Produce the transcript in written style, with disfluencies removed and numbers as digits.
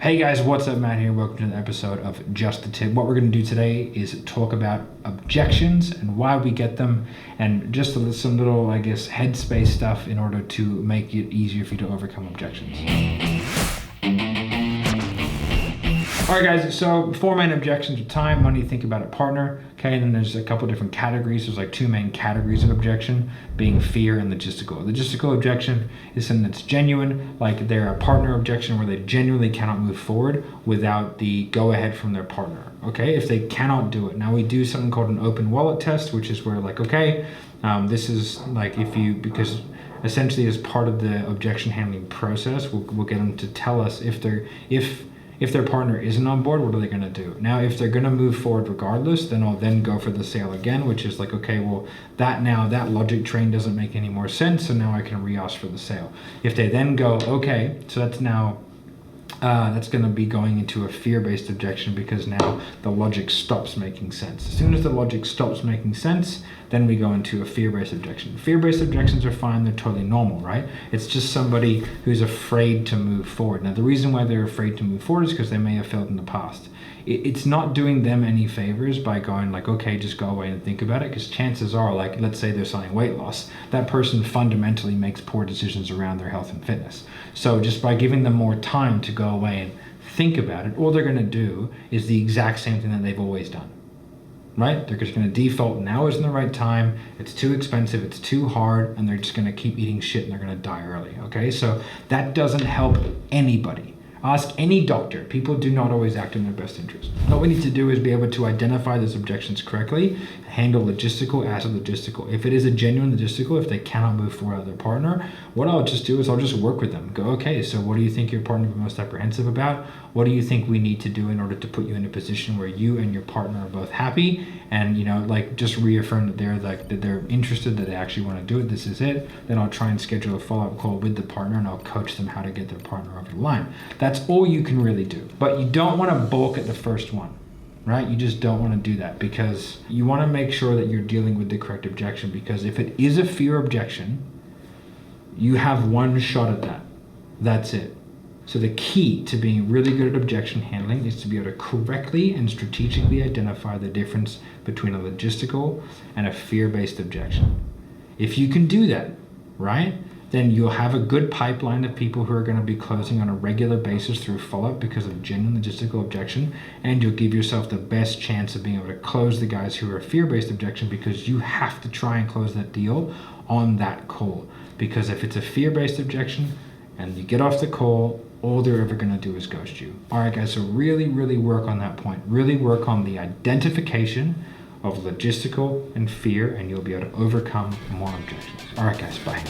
Hey guys, what's up? Matt here. Welcome to an episode of Just a Tip. What we're going to do today is talk about objections and why we get them, and just some little, headspace stuff in order to make it easier for you to overcome objections. All right, guys, so 4 main objections are time, money, think about it, partner. Okay, and then there's a couple different categories. There's like 2 main categories of objection, being fear and logistical. Logistical objection is something that's genuine, like they're a partner objection where they genuinely cannot move forward without the go-ahead from their partner, okay? If they cannot do it. Now, we do something called an open wallet test, which is where this is like because essentially as part of the objection handling process, we'll get them to tell us if their partner isn't on board, what are they going to do? Now, if they're going to move forward regardless, then I'll then go for the sale again, which is like, okay, well, that logic train doesn't make any more sense, so now I can re-ask for the sale. If they then go, okay, so that's now, that's going to be going into a fear-based objection because now the logic stops making sense. As soon as the logic stops making sense, then we go into a fear-based objection. Fear-based objections are fine, they're totally normal, right? It's just somebody who's afraid to move forward. Now, the reason why they're afraid to move forward is because they may have failed in the past. It's not doing them any favors by going like, okay, just go away and think about it, because chances are, like, let's say they're selling weight loss, that person fundamentally makes poor decisions around their health and fitness. So just by giving them more time to go away and think about it, all they're going to do is the exact same thing that they've always done. Right? They're just going to default, now isn't the right time, it's too expensive, it's too hard, and they're just going to keep eating shit and they're going to die early. Okay, so that doesn't help anybody. Ask any doctor. People do not always act in their best interest. What we need to do is be able to identify those objections correctly, handle logistical as a logistical. If it is a genuine logistical, if they cannot move forward with their partner, what I'll just do is I'll just work with them. Go, okay, so what do you think your partner is most apprehensive about? What do you think we need to do in order to put you in a position where you and your partner are both happy? And just reaffirm that they're interested, that they actually want to do it. This is it. Then I'll try and schedule a follow-up call with the partner, and I'll coach them how to get their partner over the line. That's all you can really do. But you don't want to bulk at the first one, right? You just don't want to do that, because you want to make sure that you're dealing with the correct objection, because if it is a fear objection, you have one shot at that. That's it. So the key to being really good at objection handling is to be able to correctly and strategically identify the difference between a logistical and a fear-based objection. If you can do that, right, then you'll have a good pipeline of people who are going to be closing on a regular basis through follow-up because of genuine logistical objection, and you'll give yourself the best chance of being able to close the guys who are fear-based objection, because you have to try and close that deal on that call. Because if it's a fear-based objection and you get off the call, all they're ever going to do is ghost you. All right, guys, so really, really work on that point. Really work on the identification of logistical and fear, and you'll be able to overcome more objections. All right, guys, bye.